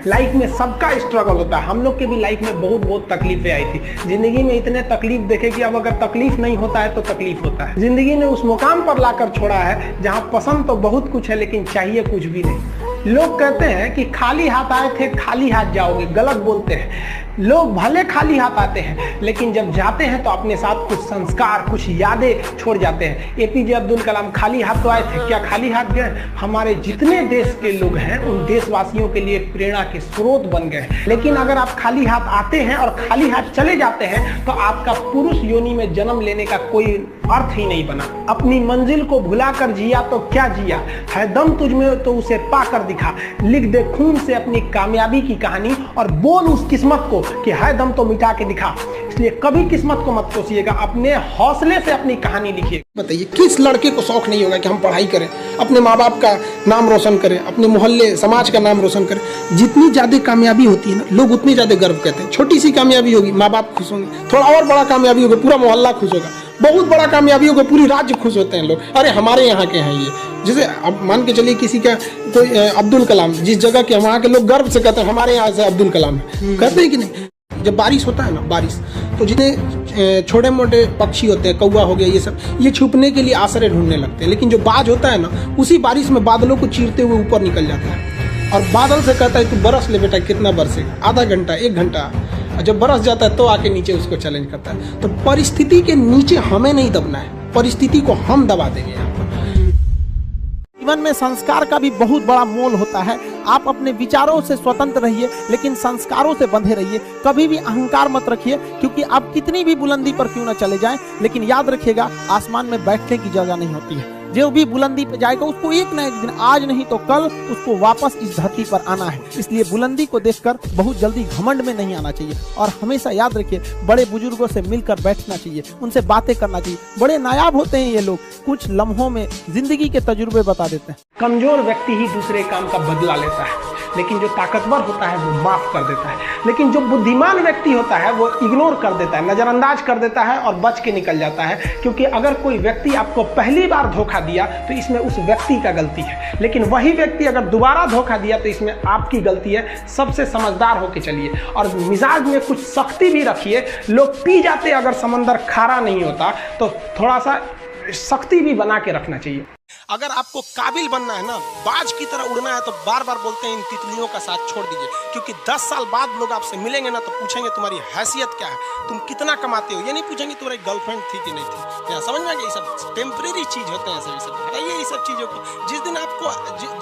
Life में सबका struggle होता है। हम लोग के भी लाइफ में बहुत तकलीफें आई थी। जिंदगी में इतने तकलीफ देखे कि अब अगर तकलीफ नहीं होता है तो तकलीफ होता है। जिंदगी ने उस मुकाम पर लाकर छोड़ा है जहां पसंद तो बहुत कुछ है लेकिन चाहिए कुछ भी नहीं। लोग कहते हैं कि खाली हाथ आए थे खाली हाथ जाओगे, गलत बोलते हैं। लोग भले खाली हाथ आते हैं लेकिन जब जाते हैं तो अपने साथ कुछ संस्कार, कुछ यादें छोड़ जाते हैं। एपीजे अब्दुल कलाम खाली हाथ तो आए थे, क्या खाली हाथ गए? हमारे जितने देश के लोग हैं उन देशवासियों के लिए प्रेरणा के स्रोत बन गए। लेकिन अगर आप खाली हाथ आते हैं और खाली हाथ चले जाते हैं तो आपका पुरुष योनि में जन्म लेने का कोई अर्थ ही नहीं बना। अपनी मंजिल को भुलाकर जिया तो क्या जिया, है दम तुझमें तो उसे पाकर दिखा। लिख दे खून से अपनी कामयाबी की कहानी और बोल उस किस्मत को कि है दम तो मिटा के दिखा। इसलिए कभी किस्मत को मत कोसिएगा, अपने हौसले से अपनी कहानी लिखिए। बताइए किस लड़के को शौक नहीं होगा कि हम पढ़ाई करें, अपने माँ बाप का नाम रोशन करें, अपने मोहल्ले समाज का नाम रोशन करें। जितनी ज्यादा कामयाबी होती है ना, लोग उतनी ज्यादा गर्व करते हैं। छोटी सी कामयाबी होगी माँ बाप खुश होंगे, थोड़ा और बड़ा कामयाबी होगा पूरा मोहल्ला खुश होगा, बहुत बड़ा कामयाबी होगा पूरी राज्य खुश होते हैं लोग। अरे हमारे यहाँ के हैं ये, जैसे अब मान के चलिए किसी का तो अब्दुल कलाम, जिस जगह के वहाँ के लोग गर्व से कहते हैं हमारे यहाँ से अब्दुल कलाम है, कहते हैं कि नहीं। जब बारिश होता है ना, बारिश तो जितने छोटे मोटे पक्षी होते हैं, कौवा हो गया, ये सब, ये छुपने के लिए आश्रय ढूंढने लगते हैं। लेकिन जो बाज होता है ना, उसी बारिश में बादलों को चीरते हुए ऊपर निकल जाता है और बादल से कहता है तू बरस ले बेटा, कितना बरसेगा, आधा घंटा, 1 घंटा। जब बरस जाता है तो आके नीचे उसको चैलेंज करता है। तो परिस्थिति के नीचे हमें नहीं दबना है, परिस्थिति को हम दबा देंगे यहाँ पर। जीवन में संस्कार का भी बहुत बड़ा मोल होता है। आप अपने विचारों से स्वतंत्र रहिए लेकिन संस्कारों से बंधे रहिए। कभी भी अहंकार मत रखिए, क्योंकि आप कितनी भी बुलंदी पर क्यों ना चले जाएं, लेकिन याद रखिएगा आसमान में बैठने की जगह नहीं होती है। जो भी बुलंदी पे जाएगा उसको एक ना एक दिन, आज नहीं तो कल, उसको वापस इस धरती पर आना है। इसलिए बुलंदी को देखकर बहुत जल्दी घमंड में नहीं आना चाहिए और हमेशा याद रखिए बड़े बुजुर्गों से मिलकर बैठना चाहिए, उनसे बातें करना चाहिए। बड़े नायाब होते हैं ये लोग, कुछ लम्हों में जिंदगी के तजुर्बे बता देते हैं। कमजोर व्यक्ति ही दूसरे काम का बदला लेता है, लेकिन जो ताकतवर होता है वो माफ कर देता है। लेकिन जो बुद्धिमान व्यक्ति होता है वो इग्नोर कर देता है, नजरअंदाज कर देता है और बच के निकल जाता है। क्योंकि अगर कोई व्यक्ति आपको पहली बार धोखा दिया तो इसमें उस व्यक्ति का गलती है, लेकिन वही व्यक्ति अगर दोबारा धोखा दिया तो इसमें आपकी गलती है। सबसे समझदार होके चलिए और मिजाज में कुछ सख्ती भी रखिए। लोग पी जाते अगर समंदर खारा नहीं होता तो थोड़ा सा सख्ती भी बना के रखना चाहिए। अगर आपको काबिल बनना है ना, बाज की तरह उड़ना है, तो बार बार बोलते हैं इन तितलियों का साथ छोड़ दीजिए। क्योंकि 10 साल बाद लोग आपसे मिलेंगे ना तो पूछेंगे तुम्हारी हैसियत क्या है, तुम कितना कमाते हो। ये नहीं पूछेंगे तुम्हारी गर्लफ्रेंड थी कि नहीं थी। यहाँ समझ में आ गया, ये सब टेम्परेरी चीज होते हैं। सभी सब बताइए ये सब चीजों को। जिस दिन आपको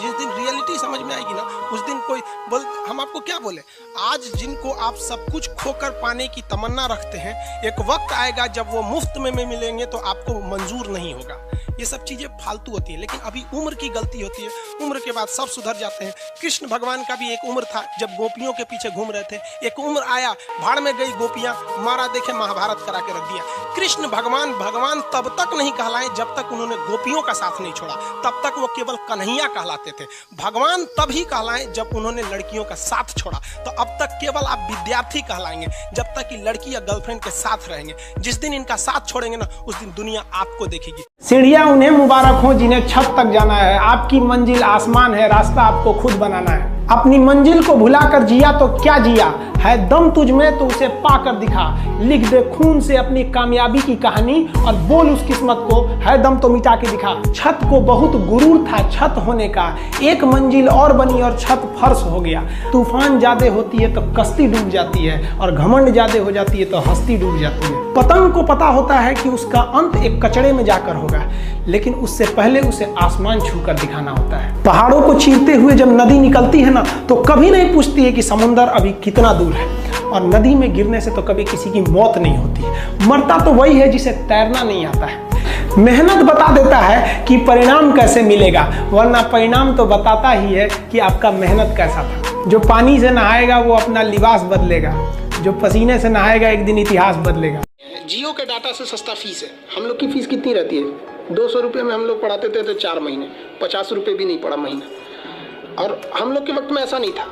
जिस दिन रियलिटी समझ में आएगी ना, उस दिन कोई बोल, हम आपको क्या बोले। आज जिनको आप सब कुछ खोकर पाने की तमन्ना रखते हैं, एक वक्त आएगा जब वो मुफ्त में मिलेंगे तो आपको मंजूर नहीं होगा। ये सब चीजें फालतू होती है, लेकिन अभी उम्र की गलती होती है। उम्र के बाद सब सुधर जाते हैं। कृष्ण भगवान का भी एक उम्र था जब गोपियों के पीछे घूम रहे थे। एक उम्र आया, भाड़ में गई गोपियां, मारा देखे महाभारत करा के रख दिया। कृष्ण भगवान तब तक नहीं कहलाए जब तक उन्होंने गोपियों का साथ नहीं छोड़ा, तब तक वो केवल कन्हैया कहलाते थे। भगवान तभी कहलाए जब उन्होंने लड़कियों का साथ छोड़ा। तो अब तक केवल आप विद्यार्थी कहलाएंगे जब तक कि लड़की या गर्लफ्रेंड के साथ रहेंगे। जिस दिन इनका साथ छोड़ेंगे ना, उस दिन दुनिया आपको देखेगी। सीढ़ियां उन्हें मुबारक हो जिन्हें छत तक जाना है। आपकी मंजिल आसमान है, रास्ता आपको खुद बनाना है। अपनी मंजिल को भुलाकर जिया तो क्या जिया, है दम तुझ में तो उसे पाकर दिखा। लिख दे खून से अपनी कामयाबी की कहानी और बोल उस किस्मत को, है दम तो मिटा के दिखा। छत को बहुत गुरूर था छत होने का, एक मंजिल और बनी और छत फर्श हो गया। तूफान ज्यादा होती है तो कश्ती डूब जाती है और घमंड ज्यादा हो जाती है तो हस्ती डूब जाती है। पतंग को पता होता है कि उसका अंत एक कचड़े में जाकर होगा, लेकिन उससे पहले उसे आसमान छूकर दिखाना होता है। पहाड़ों को चीरते हुए जब नदी निकलती है ना, तो कभी नहीं पूछती है कि समुद्र अभी कितना दूर है। और नदी में गिरने से तो कभी किसी की मौत नहीं होती है। मरता तो वही है जिसे तैरना नहीं आता है। मेहनत बता देता है कि परिणाम कैसे मिलेगा, वरना परिणाम तो बताता ही है कि आपका मेहनत कैसा था। जो पानी से नहाएगा वो अपना लिबास बदलेगा, जो पसीने से नहाएगा एक दिन इतिहास बदलेगा। जियो के डाटा से सस्ता फीस है। हम लोग की फीस कितनी रहती है? 200 रुपये में हम लोग पढ़ाते थे तो 4 महीने, 50 रुपये भी नहीं पड़ा महीना। और हम लोग के वक्त में ऐसा नहीं था।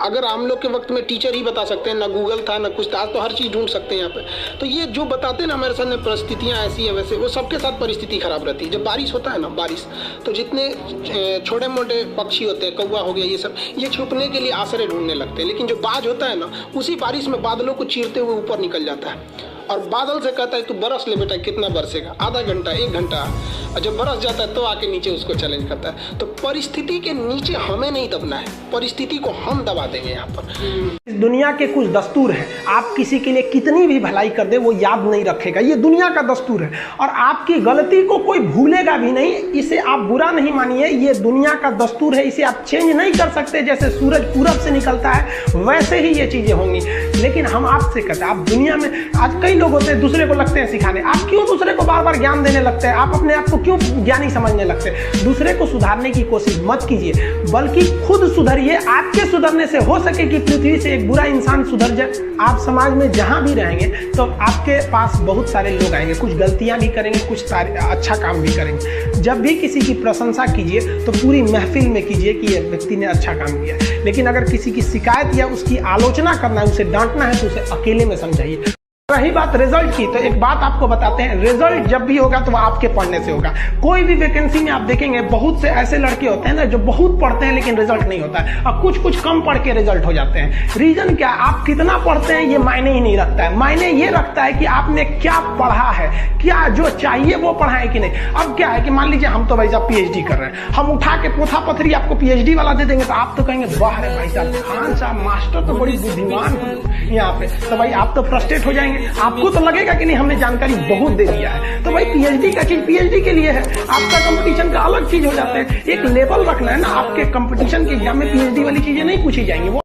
अगर हम लोग के वक्त में टीचर ही बता सकते हैं, ना गूगल था ना कुछ था, आज तो हर चीज़ ढूंढ सकते हैं यहाँ पे। तो ये जो बताते हैं ना हमारे सामने परिस्थितियाँ ऐसी है वैसे, वो सबके साथ परिस्थिति खराब रहती है। जब बारिश होता है ना, बारिश तो जितने छोटे मोटे पक्षी होते हैं, कौवा हो गया, ये सब ये छुपने के लिए आश्रय ढूंढने लगते हैं। लेकिन जो बाज होता है ना, उसी बारिश में बादलों को चीरते हुए ऊपर निकल जाता है और बादल से कहता है तू बरस ले बेटा, कितना बरसेगा, आधा घंटा 1 घंटा, और जब बरस जाता है तो आके नीचे उसको चैलेंज करता है। तो परिस्थिति के नीचे हमें नहीं दबना है, परिस्थिति को हम दबा देंगे यहाँ पर। इस दुनिया के कुछ दस्तूर हैं, आप किसी के लिए कितनी भी भलाई कर दे वो याद नहीं रखेगा, ये दुनिया का दस्तूर है। और आपकी गलती को कोई भूलेगा भी नहीं, इसे आप बुरा नहीं मानिए, ये दुनिया का दस्तूर है, इसे आप चेंज नहीं कर सकते। जैसे सूरज पूरब से निकलता है वैसे ही ये चीजें होंगी। लेकिन हम आपसे कहते हैं, आप दुनिया में आज कई लोग होते हैं दूसरे को लगते हैं सिखाने, आप क्यों दूसरे को बार बार ज्ञान देने लगते हैं, आप अपने आप को क्यों ज्ञानी समझने लगते हैं। दूसरे को सुधारने की कोशिश मत कीजिए, बल्कि खुद सुधरिए। आपके सुधरने से हो सके कि पृथ्वी से एक बुरा इंसान सुधर जाए। आप समाज में जहां भी रहेंगे तो आपके पास बहुत सारे लोग आएंगे, कुछ गलतियां भी करेंगे, कुछ अच्छा काम भी करेंगे। जब भी किसी की प्रशंसा कीजिए तो पूरी महफिल में कीजिए कि यह व्यक्ति ने अच्छा काम किया। लेकिन अगर किसी की शिकायत या उसकी आलोचना करना है, उसे डांटना है, तो उसे अकेले में समझाइए। रही बात रिजल्ट की, तो एक बात आपको बताते हैं, रिजल्ट जब भी होगा तो वो आपके पढ़ने से होगा। कोई भी वैकेंसी में आप देखेंगे बहुत से ऐसे लड़के होते हैं ना जो बहुत पढ़ते हैं लेकिन रिजल्ट नहीं होता है, और कुछ कम पढ़ के रिजल्ट हो जाते हैं। रीजन क्या, आप कितना पढ़ते हैं ये मायने ही नहीं रखता है। मायने ये रखता है कि आपने क्या पढ़ा है, क्या जो चाहिए वो पढ़ा है कि नहीं। अब क्या है कि मान लीजिए हम तो भाई साहब पीएचडी कर रहे हैं, हम उठा के पोथा पथरी आपको पीएचडी वाला दे देंगे तो आप तो कहेंगे वाह रे भाई साहब, खान साहब मास्टर तो बड़ी बुद्धिमान यहाँ पे। तो भाई आप तो फ्रस्ट्रेट हो जाएंगे, आपको तो लगेगा कि नहीं हमने जानकारी बहुत दे दिया है। तो भाई पीएचडी का चीज पीएचडी के लिए है, आपका कंपटीशन का अलग चीज हो जाता है। एक लेवल रखना है ना, आपके कंपटीशन के एग्जाम में पीएचडी वाली चीजें नहीं पूछी जाएंगी।